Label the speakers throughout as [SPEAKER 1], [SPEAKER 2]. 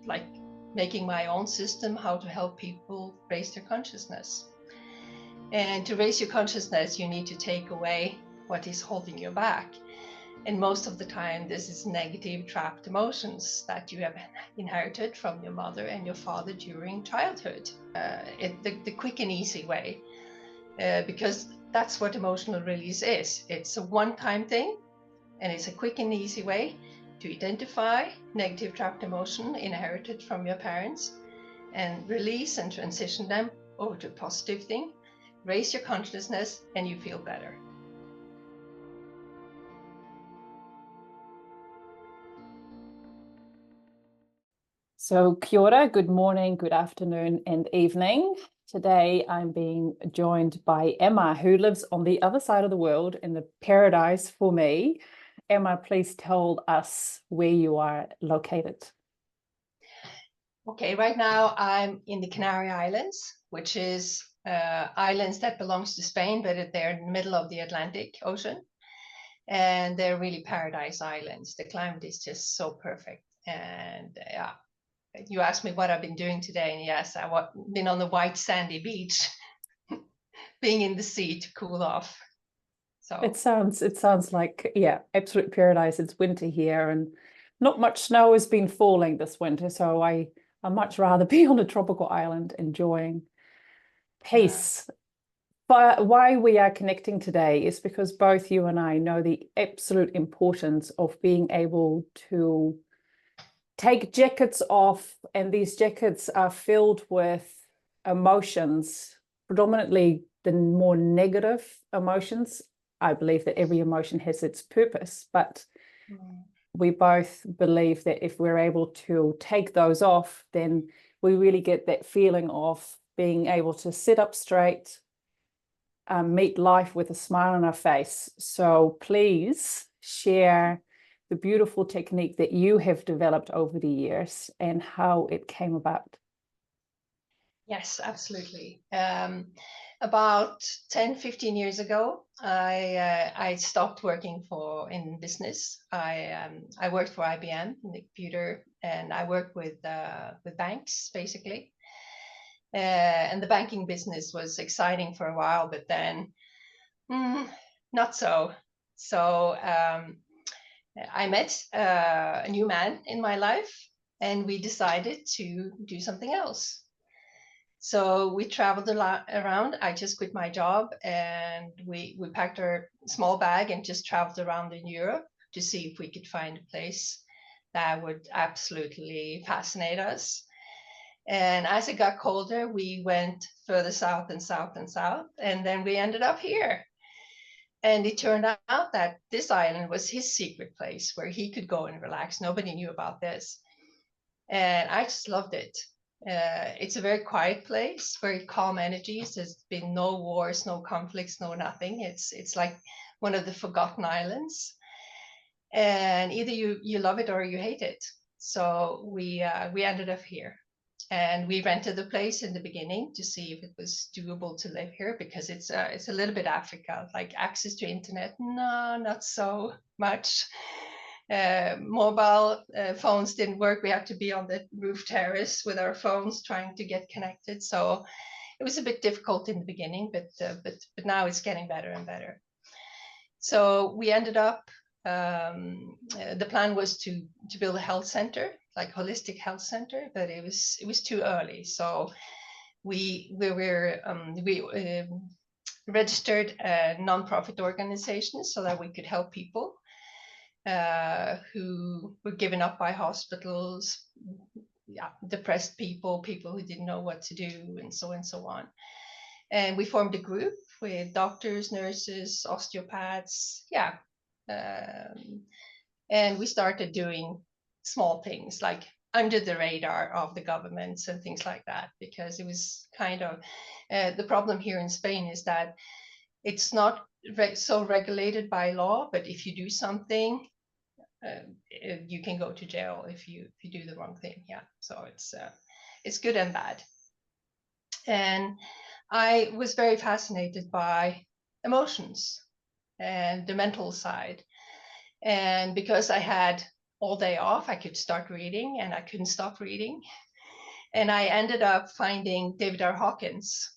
[SPEAKER 1] like making my own system, how to help people raise their consciousness. And to raise your consciousness, you need to take away what is holding you back. And most of the time, this is negative, trapped emotions that you have inherited from your mother and your father during childhood. The quick and easy way, because that's what emotional release is. It's a one-time thing, and it's a quick and easy way to identify negative, trapped emotion inherited from your parents and release and transition them over to a positive thing, raise your consciousness, and you feel better.
[SPEAKER 2] So kia ora, good morning, good afternoon and evening. Today I'm being joined by Emma, who lives on the other side of the world in the paradise for me. Emma, please tell us where you are located.
[SPEAKER 1] Okay, right now I'm in the Canary Islands, which is islands that belongs to Spain, but they're in the middle of the Atlantic Ocean. And they're really paradise islands. The climate is just so perfect. And yeah, you asked me what I've been doing today, and yes, I've been on the white sandy beach, being in the sea to cool off. So
[SPEAKER 2] it sounds like, yeah, absolute paradise. It's winter here and not much snow has been falling this winter, so I'd much rather be on a tropical island enjoying peace. But why we are connecting today is because both you and I know the absolute importance of being able to take jackets off, and these jackets are filled with emotions, predominantly the more negative emotions. I believe that every emotion has its purpose, but we both believe that if we're able to take those off, then we really get that feeling of being able to sit up straight, meet life with a smile on our face. So please share the beautiful technique that you have developed over the years and how it came about.
[SPEAKER 1] Yes, absolutely. About 10, 15 years ago, I stopped working in business. I worked for IBM in the computer, and I worked with banks basically. And the banking business was exciting for a while, but then not so. So I met a new man in my life, and we decided to do something else. So we traveled a lot around. I just quit my job, and we packed our small bag and just traveled around in Europe to see if we could find a place that would absolutely fascinate us. And as it got colder, we went further south and south and south, and then we ended up here. And it turned out that this island was his secret place where he could go and relax. Nobody knew about this. And I just loved it. It's a very quiet place, very calm energies. There's been no wars, no conflicts, no nothing. It's like one of the forgotten islands. And either you love it or you hate it. So we ended up here. And we rented the place in the beginning to see if it was doable to live here, because it's a little bit Africa, like access to internet, no, not so much. Mobile phones didn't work. We had to be on the roof terrace with our phones trying to get connected. So it was a bit difficult in the beginning, but now it's getting better and better. So we ended up. The plan was to build a health center, like holistic health center, but it was too early. So we registered a nonprofit organization so that we could help people who were given up by hospitals, depressed people who didn't know what to do, and so on. And we formed a group with doctors, nurses, osteopaths, and we started doing small things like under the radar of the governments and things like that, because it was kind of the problem here in Spain is that it's not so regulated by law, but if you do something, you can go to jail if you do the wrong thing. Yeah, so it's good and bad. And I was very fascinated by emotions and the mental side. And because I had all day off, I could start reading and I couldn't stop reading. And I ended up finding David R. Hawkins.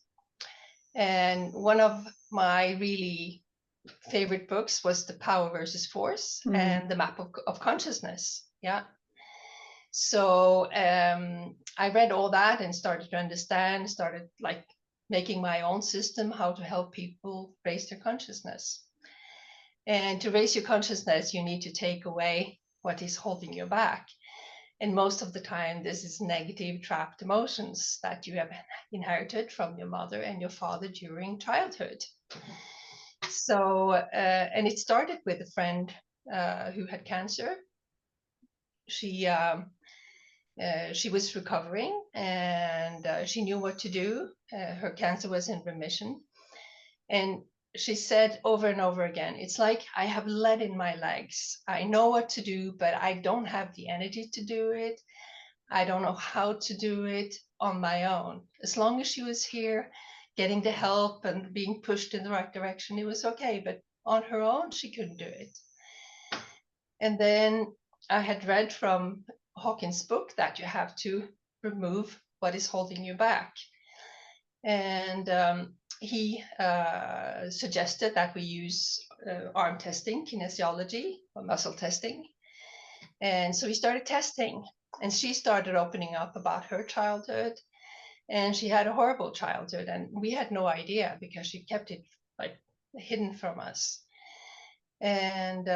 [SPEAKER 1] And one of my really favorite books was The Power versus Force and The Map of Consciousness. Yeah. So I read all that and started to understand, started like making my own system, how to help people raise their consciousness. And to raise your consciousness, you need to take away what is holding you back. And most of the time, this is negative trapped emotions that you have inherited from your mother and your father during childhood. So, and it started with a friend who had cancer. She was recovering and she knew what to do. Her cancer was in remission. And she said over and over again, it's like I have lead in my legs. I know what to do, but I don't have the energy to do it. I don't know how to do it on my own. As long as she was here, getting the help and being pushed in the right direction, it was okay. But on her own, she couldn't do it. And then I had read from Hawkins' book that you have to remove what is holding you back. And he suggested that we use arm testing, kinesiology, or muscle testing. And so we started testing, and she started opening up about her childhood. And she had a horrible childhood, and we had no idea because she kept it like hidden from us. And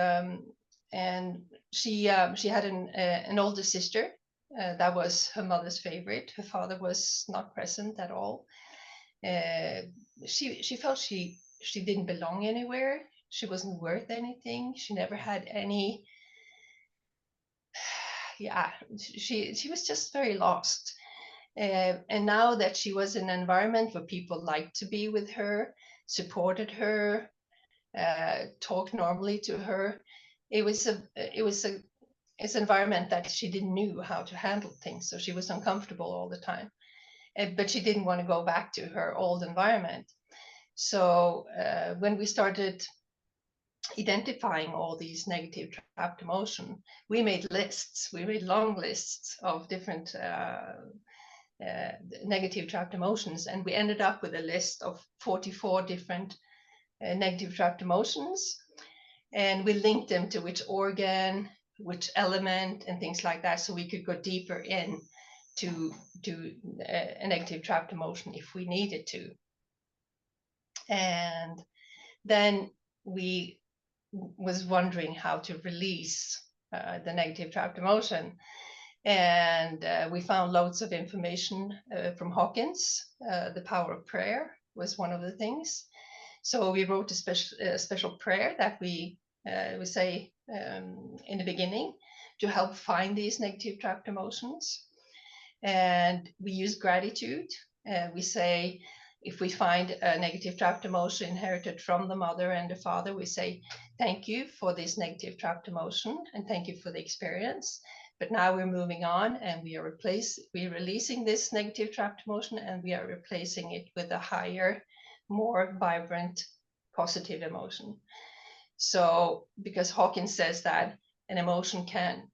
[SPEAKER 1] she had an older sister that was her mother's favorite. Her father was not present at all. She felt she didn't belong anywhere. She wasn't worth anything. She never had any. Yeah, she was just very lost. And now that she was in an environment where people liked to be with her, supported her, talked normally to her, it's an environment that she didn't knew how to handle things. So she was uncomfortable all the time. But she didn't want to go back to her old environment. So when we started identifying all these negative trapped emotion, we made lists. We made long lists of different negative trapped emotions, and we ended up with a list of 44 different negative trapped emotions, and we linked them to which organ, which element, and things like that, so we could go deeper in to a negative trapped emotion if we needed to. And then we was wondering how to release the negative trapped emotion. And we found loads of information from Hawkins. The power of prayer was one of the things. So we wrote a special prayer that we say in the beginning to help find these negative trapped emotions. And we use gratitude. We say, if we find a negative trapped emotion inherited from the mother and the father, we say, thank you for this negative trapped emotion and thank you for the experience. But now we're moving on and we're releasing this negative trapped emotion and we are replacing it with a higher, more vibrant, positive emotion. So, because Hawkins says that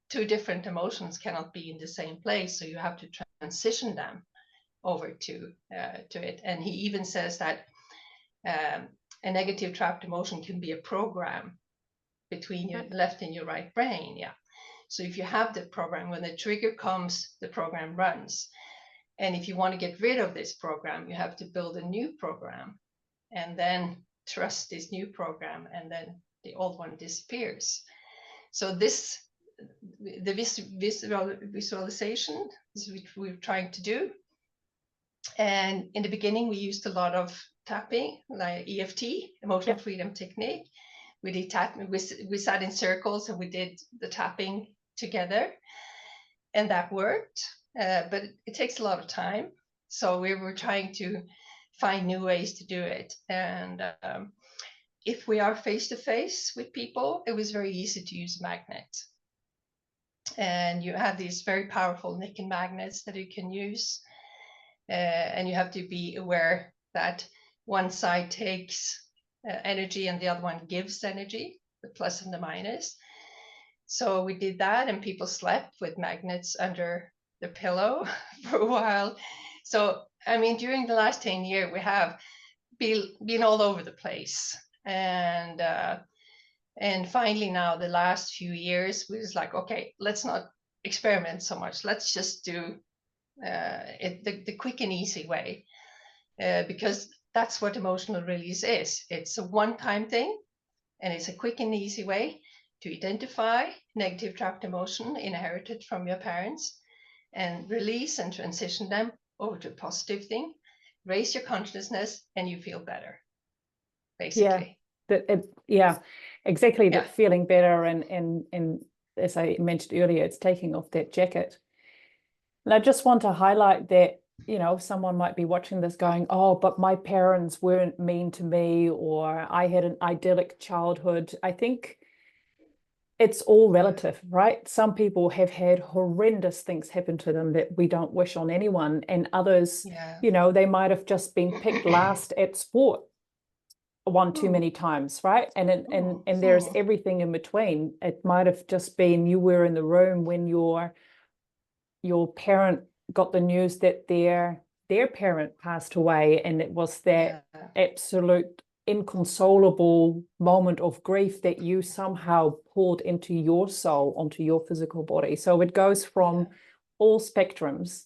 [SPEAKER 1] two different emotions cannot be in the same place, so you have to transition them over to it. And he even says that a negative trapped emotion can be a program between your left and your right brain. Yeah. So if you have the program, when the trigger comes, the program runs. And if you want to get rid of this program, you have to build a new program and then trust this new program, and then the old one disappears. So the visualization is what we're trying to do. And in the beginning, we used a lot of tapping, like EFT, emotional freedom technique. We did tapping. We sat in circles and we did the tapping together, and that worked. But it takes a lot of time, so we were trying to find new ways to do it. And if we are face to face with people, it was very easy to use a magnet. And you have these very powerful nickel magnets that you can use. And you have to be aware that one side takes energy and the other one gives energy, the plus and the minus. So we did that, and people slept with magnets under the pillow for a while. So, I mean, during the last 10 years, we have been all over the place. And finally now, the last few years, we was like, okay, let's not experiment so much. Let's just do it the quick and easy way, because that's what emotional release is. It's a one-time thing, and it's a quick and easy way to identify negative trapped emotion inherited from your parents and release and transition them over to a positive thing, raise your consciousness, and you feel better,
[SPEAKER 2] Yeah,
[SPEAKER 1] basically.
[SPEAKER 2] yeah, exactly.
[SPEAKER 1] Yeah.
[SPEAKER 2] That feeling better, and as I mentioned earlier, it's taking off that jacket. And I just want to highlight that, you know, someone might be watching this going, oh, but my parents weren't mean to me, or I had an idyllic childhood. I think it's all relative, right? Some people have had horrendous things happen to them that we don't wish on anyone, and others,
[SPEAKER 1] Yeah.
[SPEAKER 2] you know, they might have just been picked last at sport one too many times, right? And there's everything in between. It might have just been you were in the room when your parent got the news that their parent passed away, and it was that absolute inconsolable moment of grief that you somehow poured into your soul, onto your physical body. So it goes from all spectrums,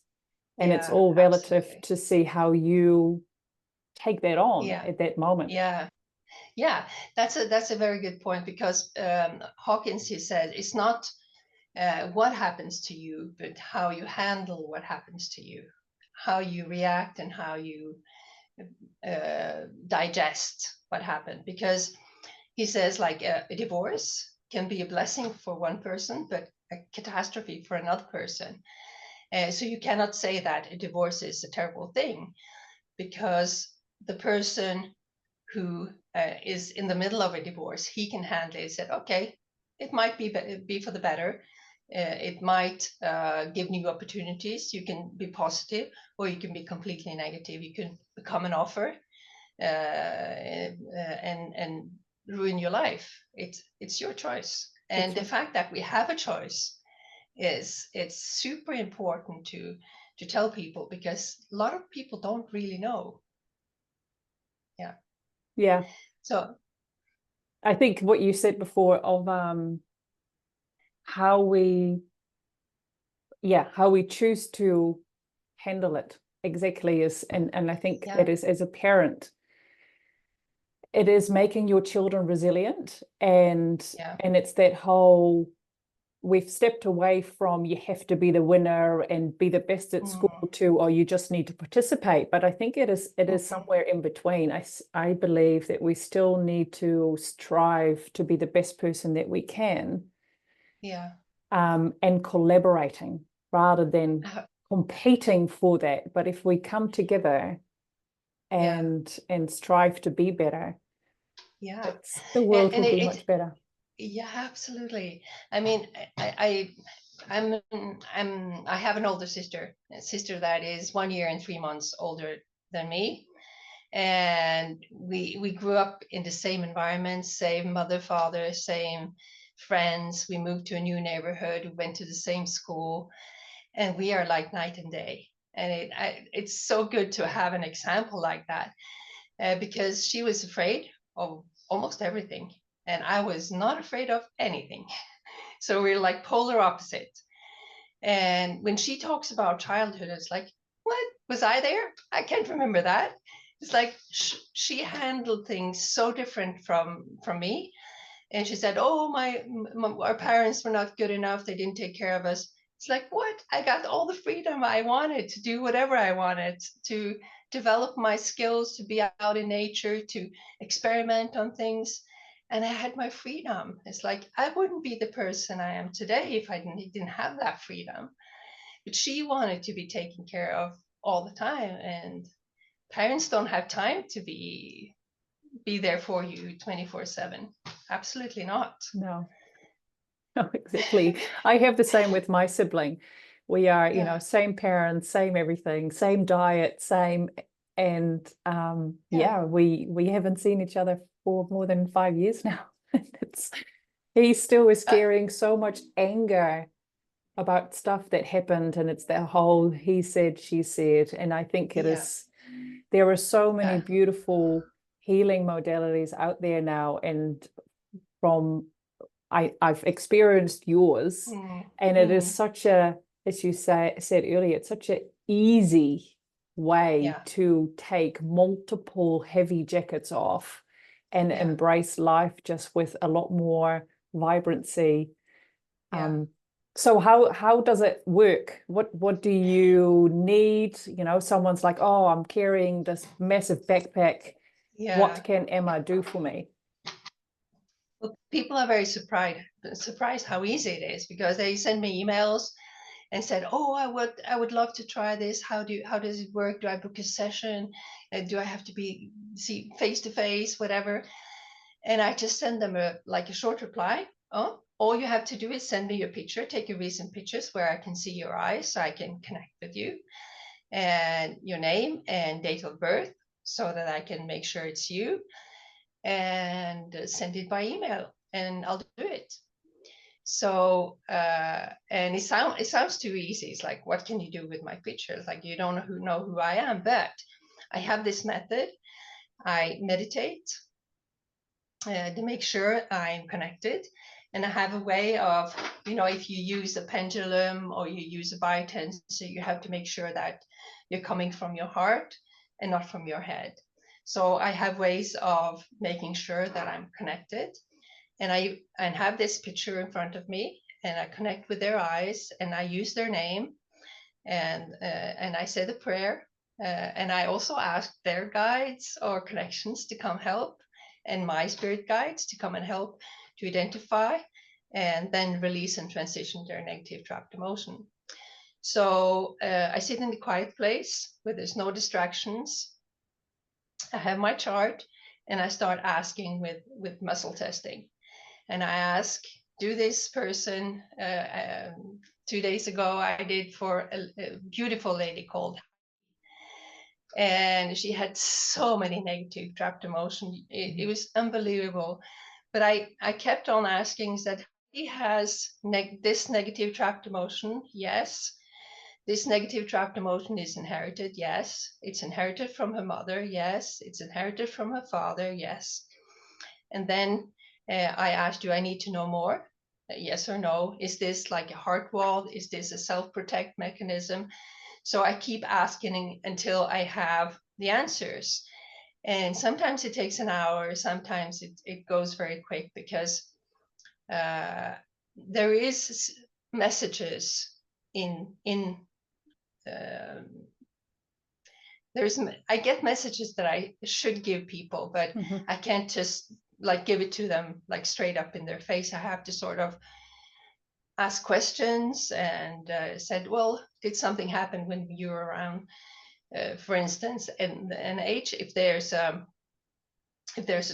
[SPEAKER 2] and it's all relative to see how you take that on at that moment.
[SPEAKER 1] Yeah, that's a very good point, because Hawkins, he said, it's not what happens to you, but how you handle what happens to you, how you react, and how you digest what happened. Because he says, like, a divorce can be a blessing for one person, but a catastrophe for another person. So you cannot say that a divorce is a terrible thing, because the person who is in the middle of a divorce, he can handle it. Said, okay, it might be for the better. It might give new opportunities. You can be positive, or you can be completely negative. You can become an offer, and ruin your life. It's your choice. And the fact that we have a choice it's super important to tell people, because a lot of people don't really know.
[SPEAKER 2] Yeah.
[SPEAKER 1] So
[SPEAKER 2] I think what you said before of how we choose to handle it exactly is, and I think that is, as a parent, it is making your children resilient, and it's that whole, we've stepped away from you have to be the winner and be the best at school to, or you just need to participate. But I think it is somewhere in between. I believe that we still need to strive to be the best person that we can, and collaborating rather than competing for that. But if we come together and strive to be better, the world will be much better.
[SPEAKER 1] Yeah, absolutely. I mean, I have an older sister, a sister that is 1 year and 3 months older than me, and we grew up in the same environment, same mother, father, same friends. We moved to a new neighborhood, we went to the same school, and we are like night and day. And it's so good to have an example like that, because she was afraid of almost everything, and I was not afraid of anything. So we're like polar opposite. And when she talks about childhood, it's like, what, was I there? I can't remember that. It's like she handled things so different from me. And she said, oh, our parents were not good enough, they didn't take care of us. It's like, what? I got all the freedom I wanted to do whatever I wanted, to develop my skills, to be out in nature, to experiment on things. And I had my freedom. It's like, I wouldn't be the person I am today if I didn't have that freedom. But she wanted to be taken care of all the time. And parents don't have time to be there for you 24/7. Absolutely not.
[SPEAKER 2] No. No, exactly. I have the same with my sibling. We are, you know, same parents, same everything, same diet, same, and we haven't seen each other for more than 5 years now. It's He still is
[SPEAKER 1] Uh,
[SPEAKER 2] carrying so much anger about stuff that happened, and it's that whole he said, she said. And I think it
[SPEAKER 1] yeah,
[SPEAKER 2] is, there are so many
[SPEAKER 1] uh,
[SPEAKER 2] beautiful healing modalities out there now. And from I've experienced yours,
[SPEAKER 1] mm,
[SPEAKER 2] and it is
[SPEAKER 1] mm,
[SPEAKER 2] such a, as you said earlier, it's such an easy way
[SPEAKER 1] yeah,
[SPEAKER 2] to take multiple heavy jackets off and
[SPEAKER 1] yeah,
[SPEAKER 2] embrace life just with a lot more vibrancy.
[SPEAKER 1] yeah,
[SPEAKER 2] So how does it work? What do you need? You know, someone's like, oh, I'm carrying this massive backpack. What
[SPEAKER 1] yeah.
[SPEAKER 2] can Emma do for me?
[SPEAKER 1] Well, people are very surprised how easy it is, because they send me emails and said, "Oh, I would love to try this. How does it work? Do I book a session? Do I have to be see face to face, whatever?" And I just send them a short reply. Oh, all you have to do is send me your picture. Take your recent pictures where I can see your eyes, so I can connect with you, and your name and date of birth, so that I can make sure it's you, and send it by email, and I'll do it. So and it sounds too easy. It's like, what can you do with my pictures? Like, you don't know who I am. But I have this method. I meditate to make sure I'm connected, and I have a way of, if you use a pendulum or you use a biotensor, you have to make sure that you're coming from your heart and not from your head. So I have ways of making sure that I'm connected, and I have this picture in front of me, and I connect with their eyes, and I use their name, and I say the prayer, and I also ask their guides or connections to come help, and my spirit guides to come and help to identify, and then release and transition their negative trapped emotion. So I sit in the quiet place where there's no distractions. I have my chart, and I start asking with muscle testing. And I ask, do this person, 2 days ago, I did for a beautiful lady called, and she had so many negative trapped emotion. It was unbelievable. But I kept on asking, that he has this negative trapped emotion. Yes. This negative trapped emotion is inherited. Yes. It's inherited from her mother. Yes. It's inherited from her father. Yes. And then I asked, do I need to know more? Yes or no? Is this like a heart wall? Is this a self-protect mechanism? So I keep asking until I have the answers. And sometimes it takes an hour, sometimes it goes very quick, because there is messages in um, I get messages that I should give people, but
[SPEAKER 2] Mhm.
[SPEAKER 1] I can't just like give it to them like straight up in their face. I have to sort of ask questions, and said, well, did something happen when you were around, for instance, in an age, if there's a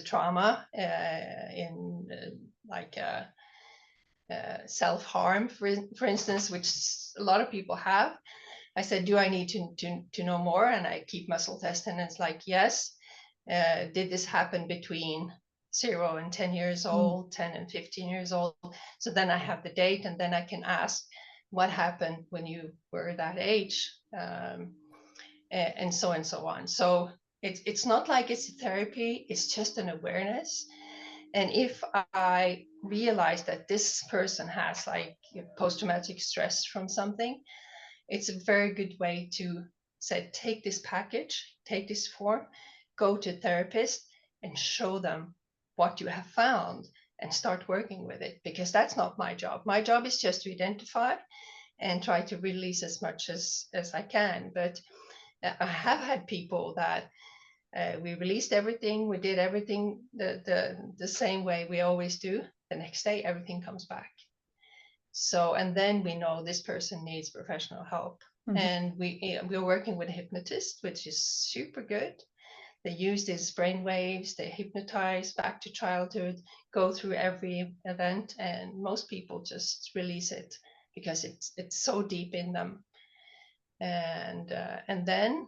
[SPEAKER 1] trauma in like self-harm, for instance, which a lot of people have. I said, do I need to know more? And I keep muscle testing, and it's like, yes. Did this happen between 0 and 10 years
[SPEAKER 2] Mm.
[SPEAKER 1] old, 10 and 15 years old? So then I have the date, and then I can ask, what happened when you were that age? And so on. So it's not like it's a therapy, it's just an awareness. And if I realize that this person has like post-traumatic stress from something, it's a very good way to say, take this package, take this form, go to a therapist and show them what you have found, and start working with it, because that's not my job. My job is just to identify and try to release as much as I can. But I have had people that we released everything, we did everything the same way we always do. The next day, everything comes back. So, and then we know this person needs professional help.
[SPEAKER 2] Mhm.
[SPEAKER 1] And we're working with a hypnotist, which is super good. They use these brain waves, they hypnotize back to childhood, go through every event, and most people just release it because it's so deep in them. And then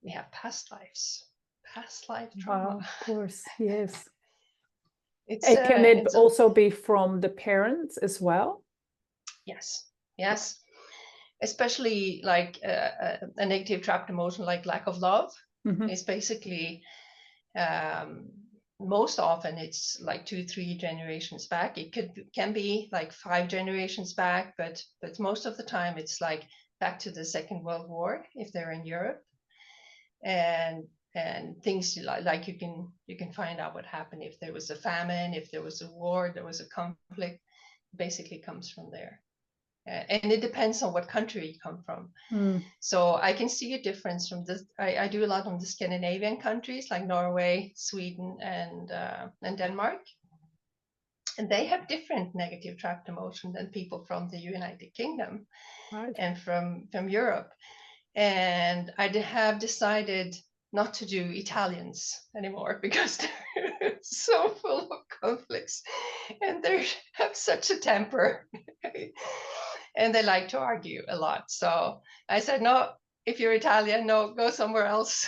[SPEAKER 1] we have past lives, past life trauma.
[SPEAKER 2] Wow, of course, yes. Can it
[SPEAKER 1] it's
[SPEAKER 2] also be from the parents as well?
[SPEAKER 1] yes, yes, especially like a negative trapped emotion like lack of love is basically most often it's like 2-3 generations back. It can be like 5 generations back, but most of the time it's like back to the Second World War if they're in Europe, and things like you can find out what happened if there was a famine, if there was a war, there was a conflict. Basically comes from there. And it depends on what country you come from. So I can see a difference from this. I do a lot on the Scandinavian countries like Norway, Sweden, and Denmark. And they have different negative trapped emotion than people from the United Kingdom and from Europe. And I have decided not to do Italians anymore because they're so full of conflicts and they have such a temper and they like to argue a lot. So I said, no, if you're Italian, no, go somewhere else.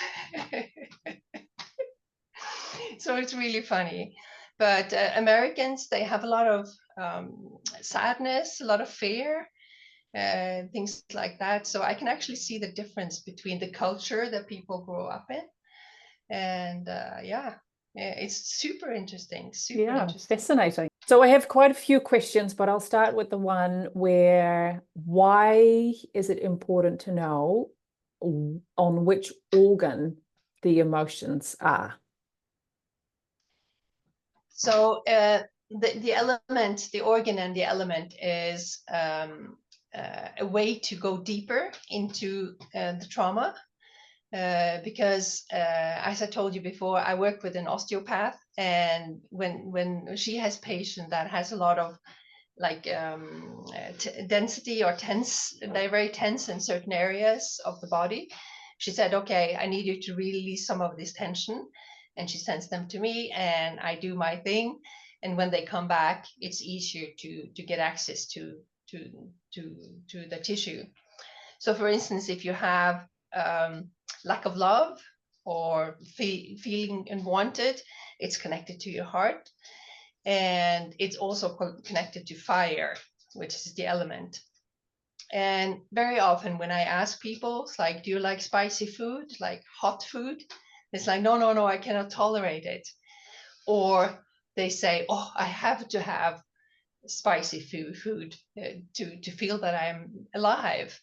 [SPEAKER 1] So it's really funny. But Americans, they have a lot of sadness, a lot of fear, things like that. So I can actually see the difference between the culture that people grow up in. And yeah, it's super interesting.
[SPEAKER 2] Fascinating. So I have quite a few questions, but I'll start with the one where why is it important to know on which organ the emotions are?
[SPEAKER 1] So the element, the organ and the element is a way to go deeper into the trauma. Because as I told you before, I work with an osteopath, and when she has patient that has a lot of like density or tense, they're very tense in certain areas of the body. She said, okay, I need you to release some of this tension. And she sends them to me and I do my thing. And when they come back, it's easier to get access to the tissue. So for instance, if you have lack of love or feeling unwanted, it's connected to your heart. And it's also connected to fire, which is the element. And very often when I ask people, it's like, do you like spicy food, like hot food? It's like, no, no, no, I cannot tolerate it. Or they say, oh, I have to have spicy food to feel that I'm alive.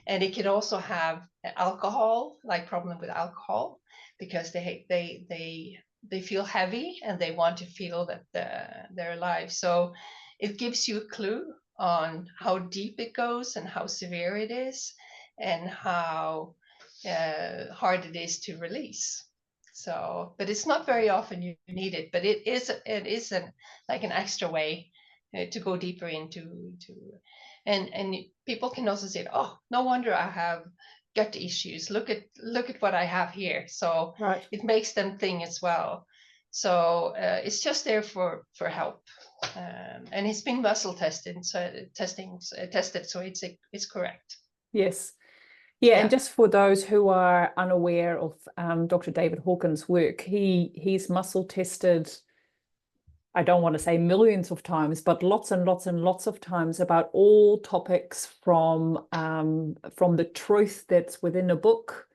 [SPEAKER 1] And it can also have alcohol, like problem with alcohol, because they feel heavy and they want to feel that they're alive. So it gives you a clue on how deep it goes and how severe it is and how hard it is to release. So, but it's not very often you need it, but it is like an extra way to go deeper into and people can also say, oh, no wonder I have gut issues. Look at what I have here. So it makes them think as well. So it's just there for help. And it's been muscle tested, so tested, so it's correct.
[SPEAKER 2] Yes. Yeah, and just for those who are unaware of Dr. David Hawkins' work, he's muscle tested, I don't want to say millions of times, but lots and lots and lots of times about all topics from the truth that's within a book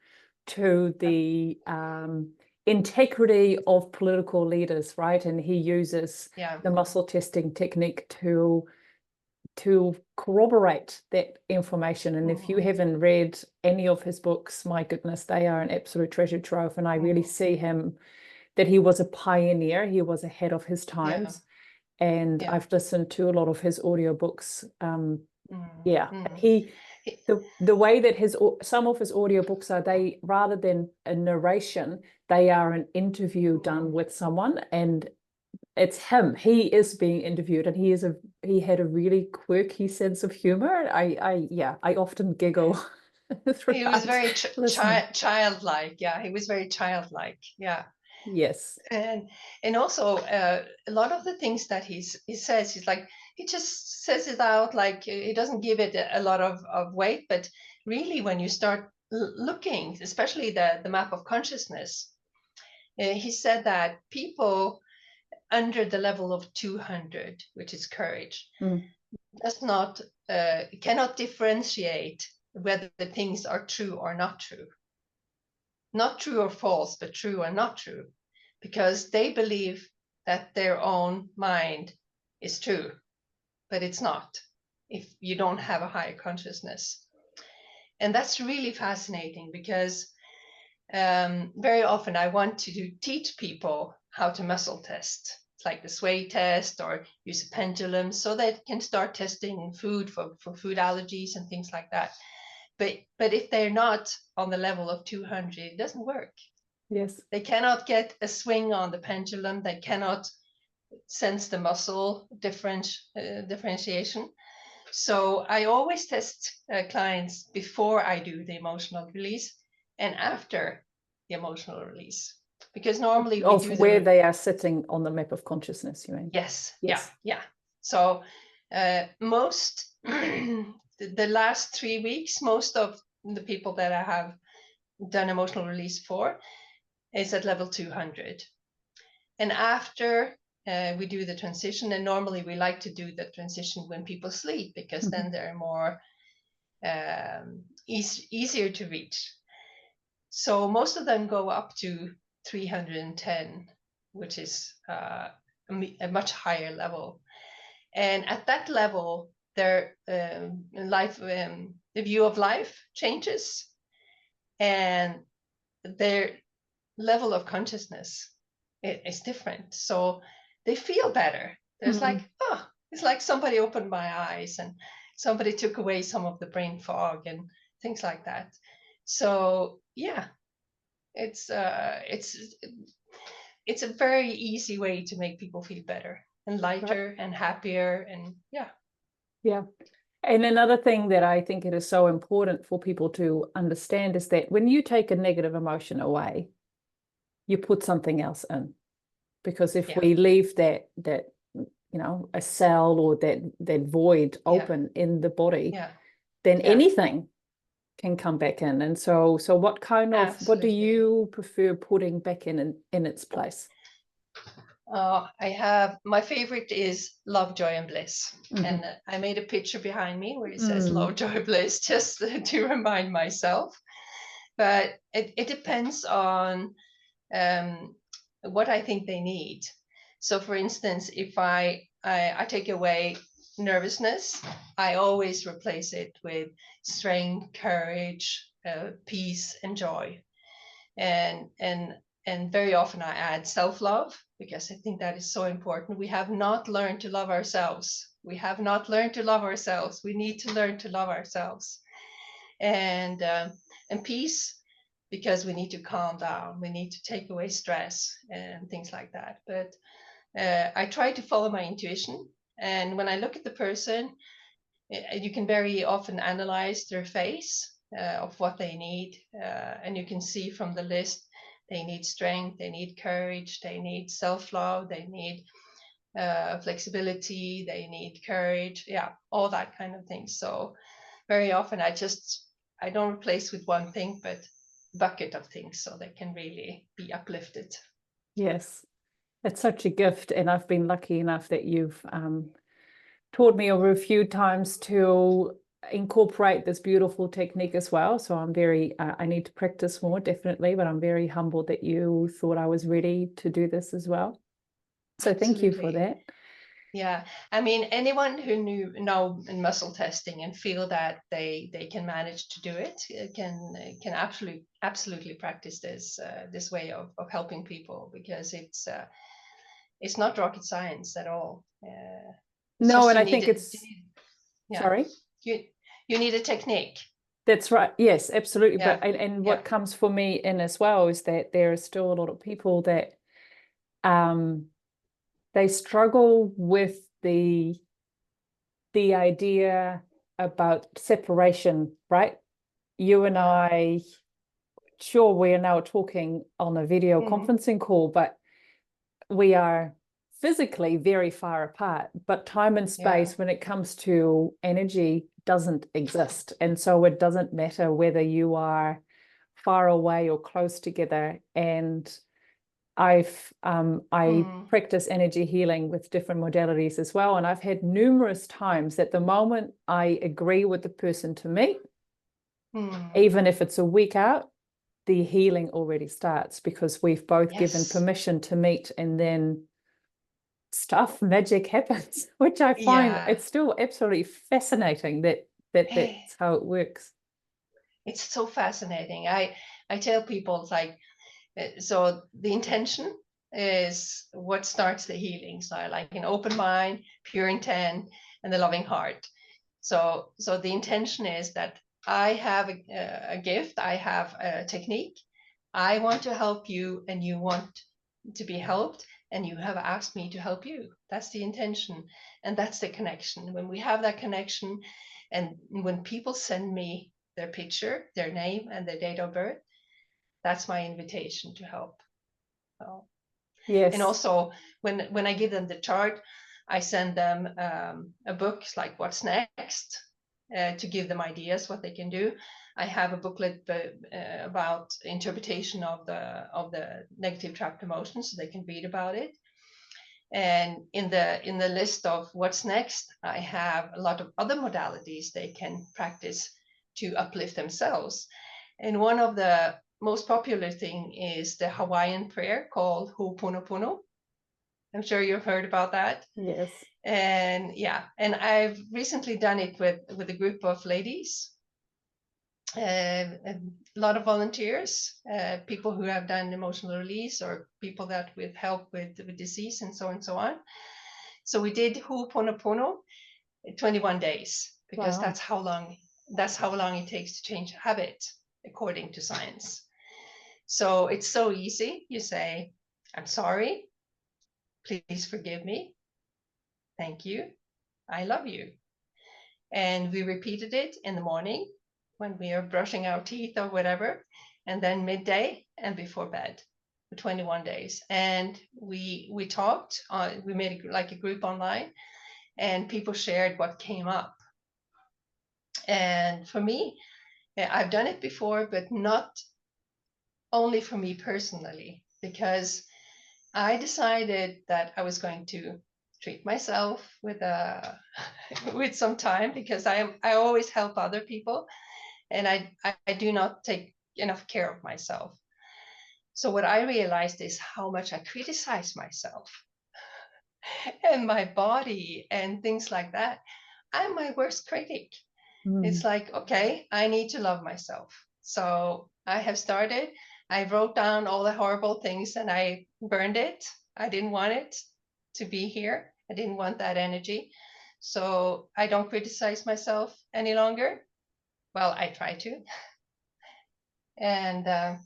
[SPEAKER 2] to the integrity of political leaders, right? And he uses the muscle testing technique to corroborate that information. And if you haven't read any of his books, my goodness, they are an absolute treasure trove. And I really see him that he was a pioneer. He was ahead of his times. And I've listened to a lot of his audiobooks. The way that some of his audiobooks are, they rather than a narration, they are an interview done with someone, and it's him. He is being interviewed, and he had a really quirky sense of humor. I often giggle.
[SPEAKER 1] He was very childlike. Yeah, he was very childlike. Yeah.
[SPEAKER 2] Yes.
[SPEAKER 1] And also a lot of the things that he says, he's like, he just says it out, like he doesn't give it a lot of weight. But really, when you start looking, especially the map of consciousness, he said that people under the level of 200, which is courage, does not cannot differentiate whether the things are true or not true. Not true or false, but true or not true, because they believe that their own mind is true, but it's not if you don't have a higher consciousness. And that's really fascinating, because very often I want to teach people how to muscle test. It's like the sway test, or use a pendulum, so they can start testing food for food allergies and things like that. But if they're not on the level of 200, it doesn't work.
[SPEAKER 2] Yes.
[SPEAKER 1] They cannot get a swing on the pendulum. They cannot sense the muscle differentiation. So I always test clients before I do the emotional release and after the emotional release, because normally we
[SPEAKER 2] Of
[SPEAKER 1] do
[SPEAKER 2] where they are sitting on the map of consciousness, you mean?
[SPEAKER 1] Yes.
[SPEAKER 2] Yes.
[SPEAKER 1] Yeah. So most the last 3 weeks, most of the people that I have done emotional release for is at level 200. And after we do the transition, and normally we like to do the transition when people sleep, because then they're more easier to reach. So most of them go up to 310, which is a much higher level. And at that level, their life, the view of life changes, and their level of consciousness is different. So they feel better. There's like, oh, it's like somebody opened my eyes and somebody took away some of the brain fog and things like that. So yeah, it's a very easy way to make people feel better and lighter and happier, and
[SPEAKER 2] yeah. And another thing that I think it is so important for people to understand is that when you take a negative emotion away, you put something else in. Because if we leave that a cell or that void open in the body, then anything can come back in. And so what kind of what do you prefer putting back in its place?
[SPEAKER 1] I have, my favorite is love, joy, and bliss. And I made a picture behind me where it says love, joy, bliss, just to remind myself. But it depends on what I think they need. So for instance, if I take away nervousness, I always replace it with strength, courage, peace, and joy. And very often I add self-love, because I think that is so important. We have not learned to love ourselves. We have not learned to love ourselves. We need to learn to love ourselves. And peace, because we need to calm down. We need to take away stress and things like that. But I try to follow my intuition. And when I look at the person, you can very often analyze their face of what they need. And you can see from the list, they need strength, they need courage, they need self-love, they need flexibility, they need courage. Yeah, all that kind of thing. So very often I don't replace with one thing, but a bucket of things, so they can really be uplifted.
[SPEAKER 2] Yes, it's such a gift. And I've been lucky enough that you've taught me over a few times to incorporate this beautiful technique as well. So I'm very, I need to practice more, definitely, but I'm very humbled that you thought I was ready to do this as well. So thank you for that.
[SPEAKER 1] Yeah, I mean, anyone who know in muscle testing and feel that they can manage to do it can absolutely practice this way of helping people, because it's not rocket science at all.
[SPEAKER 2] No, and I think it's sorry.
[SPEAKER 1] You need a technique.
[SPEAKER 2] That's right. Yes, absolutely. But and what comes for me in as well is that there are still a lot of people that they struggle with the idea about separation, right? You and I, sure, we are now talking on a video conferencing call, but we are physically very far apart. But time and space, when it comes to energy, doesn't exist. And so it doesn't matter whether you are far away or close together. And I
[SPEAKER 1] Mm.
[SPEAKER 2] practice energy healing with different modalities as well. And I've had numerous times that the moment I agree with the person to meet,
[SPEAKER 1] Mm.
[SPEAKER 2] even if it's a week out, the healing already starts because we've both given
[SPEAKER 1] Yes.
[SPEAKER 2] permission to meet, and then magic happens, which I find
[SPEAKER 1] Yeah.
[SPEAKER 2] it's still absolutely fascinating that that's how it works.
[SPEAKER 1] It's so fascinating. I tell people it's like, so the intention is what starts the healing. So I like an open mind, pure intent, and the loving heart. So the intention is that I have a gift, I have a technique, I want to help you, and you want to be helped, and you have asked me to help you. That's the intention, and that's the connection. When we have that connection, and when people send me their picture, their name, and their date of birth, that's my invitation to help. So, and
[SPEAKER 2] Yes.
[SPEAKER 1] also when I give them the chart, I send them a book like What's Next, to give them ideas what they can do. I have a booklet about interpretation of the negative trapped emotions, so they can read about it. And in the list of What's Next, I have a lot of other modalities they can practice to uplift themselves. And one of the most popular thing is the Hawaiian prayer called Ho'oponopono. I'm sure you've heard about that.
[SPEAKER 2] Yes.
[SPEAKER 1] And yeah, and I've recently done it with a group of ladies, a lot of volunteers, people who have done emotional release, or people that with help with disease and so on. So we did Ho'oponopono 21 days, because
[SPEAKER 2] Wow.
[SPEAKER 1] that's how long it takes to change a habit according to science. So it's so easy. You say, I'm sorry, please forgive me, thank you, I love you. And we repeated it in the morning when we are brushing our teeth or whatever, and then midday and before bed for 21 days. And we talked, we made like a group online, and people shared what came up. And for me, I've done it before, but not only for me personally, because I decided that I was going to treat myself with a with some time, because I always help other people, and I do not take enough care of myself. So what I realized is how much I criticize myself and my body and things like that. I'm my worst critic. It's
[SPEAKER 2] Mm.
[SPEAKER 1] like, okay, I need to love myself. So I have started. I wrote down all the horrible things and I burned it. I didn't want it to be here. I didn't want that energy. So I don't criticize myself any longer. Well, I try to. And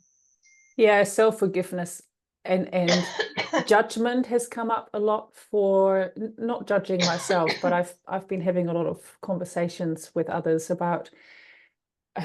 [SPEAKER 2] Yeah, self-forgiveness and judgment has come up a lot for not judging myself, but I've been having a lot of conversations with others about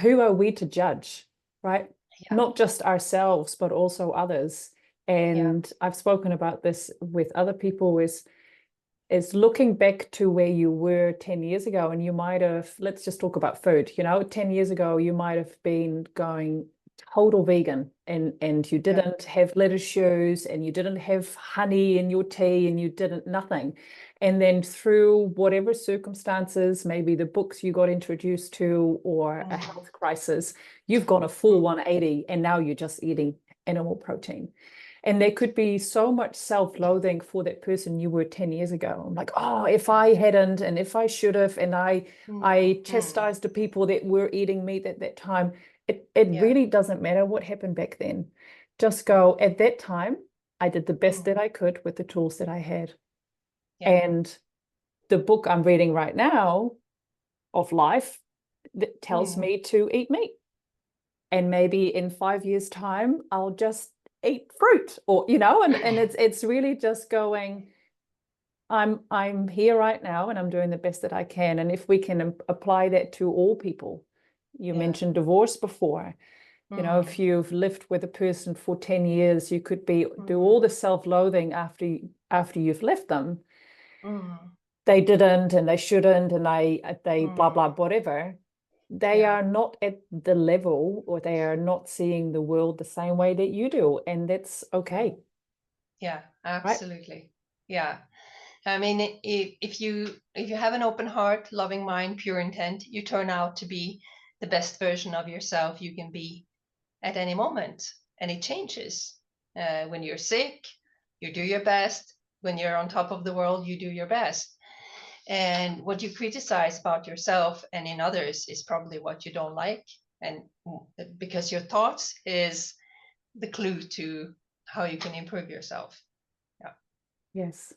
[SPEAKER 2] who are we to judge, right?
[SPEAKER 1] yeah,
[SPEAKER 2] Not just ourselves, but also others.
[SPEAKER 1] yeah.
[SPEAKER 2] And I've spoken about this with other people, is looking back to where you were 10 years ago, and you might have, let's just talk about food, 10 years ago, you might have been going total vegan, and you
[SPEAKER 1] Yeah.
[SPEAKER 2] didn't have lettuce shoes, and you didn't have honey in your tea, and you didn't nothing. And then through whatever circumstances, maybe the books you got introduced to, or a
[SPEAKER 1] Mm,
[SPEAKER 2] health crisis, you've gone a full
[SPEAKER 1] mm,
[SPEAKER 2] 180, and now you're just eating animal protein. And there could be so much self-loathing for that person you were 10 years ago. I'm like, oh, if I hadn't, and if I should have, and I
[SPEAKER 1] mm.
[SPEAKER 2] chastised the people that were eating meat at that time. It
[SPEAKER 1] Yeah,
[SPEAKER 2] really doesn't matter what happened back then. Just go, at that time, I did the best
[SPEAKER 1] mm,
[SPEAKER 2] that I could with the tools that I had.
[SPEAKER 1] yeah,
[SPEAKER 2] And the book I'm reading right now of life that tells
[SPEAKER 1] mm,
[SPEAKER 2] me to eat meat. And maybe in 5 years' time, I'll just eat fruit, or and it's really just going, I'm here right now and I'm doing the best that I can. And if we can apply that to all people, you
[SPEAKER 1] yeah,
[SPEAKER 2] mentioned divorce before. If
[SPEAKER 1] mm,
[SPEAKER 2] you've lived with a person for 10 years, you could do
[SPEAKER 1] mm,
[SPEAKER 2] all the self-loathing after you've left them.
[SPEAKER 1] mm,
[SPEAKER 2] They didn't, and they shouldn't, and they blah blah
[SPEAKER 1] mm.
[SPEAKER 2] whatever. They
[SPEAKER 1] Yeah,
[SPEAKER 2] are not at the level, or they are not seeing the world the same way that you do, and that's
[SPEAKER 1] mm,
[SPEAKER 2] okay.
[SPEAKER 1] Yeah,
[SPEAKER 2] right?
[SPEAKER 1] absolutely. Yeah. I mean, if you have an open heart, loving mind, pure intent, you turn out to be the best version of yourself you can be at any moment, and it changes. When you're sick, you do your best. When you're on top of the world, you do your best. And what you criticize about yourself and in others is probably what you don't like, and because your thoughts is the clue to how you can improve yourself. Yeah.
[SPEAKER 2] Yes.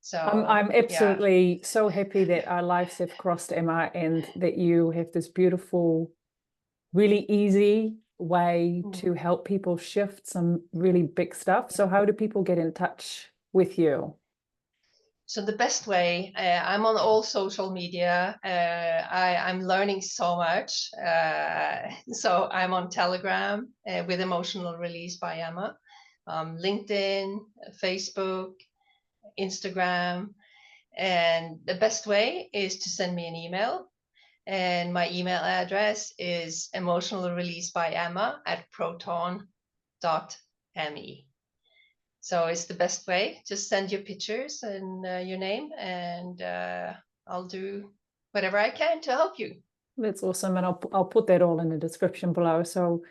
[SPEAKER 1] So
[SPEAKER 2] I'm
[SPEAKER 1] yeah.
[SPEAKER 2] absolutely so happy that our lives have crossed, Emma, and that you have this beautiful, really easy way
[SPEAKER 1] Mm.
[SPEAKER 2] to help people shift some really big stuff. So how do people get in touch with you?
[SPEAKER 1] So the best way, I'm on all social media. I'm learning so much. So I'm on Telegram with Emotional Release by Emma, LinkedIn, Facebook, Instagram. And the best way is to send me an email. And my email address is emotionalreleasebyemma@proton.me. So it's the best way. Just send your pictures and your name, and I'll do whatever I can to help you.
[SPEAKER 2] That's awesome. And I'll put that all in the description below. So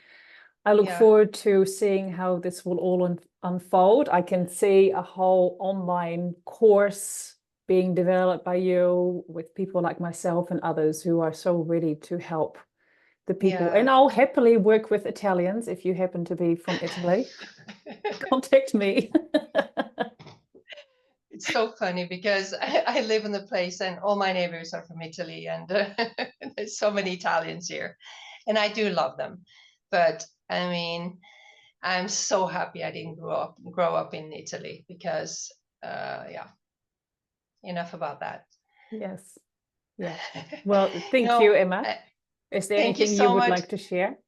[SPEAKER 2] I look
[SPEAKER 1] Yeah.
[SPEAKER 2] forward to seeing how this will all unfold. I can see a whole online course being developed by you with people like myself and others who are so ready to help the people. And
[SPEAKER 1] Yeah.
[SPEAKER 2] I'll happily work with Italians if you happen to be from Italy. Contact me.
[SPEAKER 1] It's so funny because I live in the place and all my neighbors are from Italy, and there's so many Italians here, and I do love them. But I mean, I'm so happy I didn't grow up in Italy because, yeah, enough about that.
[SPEAKER 2] Yes. Yeah. Well, thank you,
[SPEAKER 1] No,
[SPEAKER 2] Emma. Is there
[SPEAKER 1] thank you
[SPEAKER 2] anything you
[SPEAKER 1] so
[SPEAKER 2] would
[SPEAKER 1] much.
[SPEAKER 2] like to share?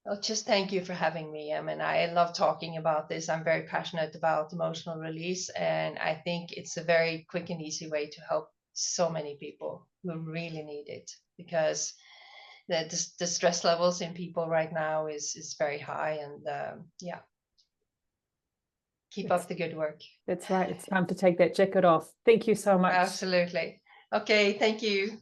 [SPEAKER 1] Well, just thank you for having me. I mean, I love talking about this. I'm very passionate about emotional release, and I think it's a very quick and easy way to help so many people who really need it, because the stress levels in people right now is very high, and yeah, keep
[SPEAKER 2] It's,
[SPEAKER 1] up the good work.
[SPEAKER 2] that's right. It's time to take that jacket off. Thank you so much.
[SPEAKER 1] Absolutely. Okay, thank you.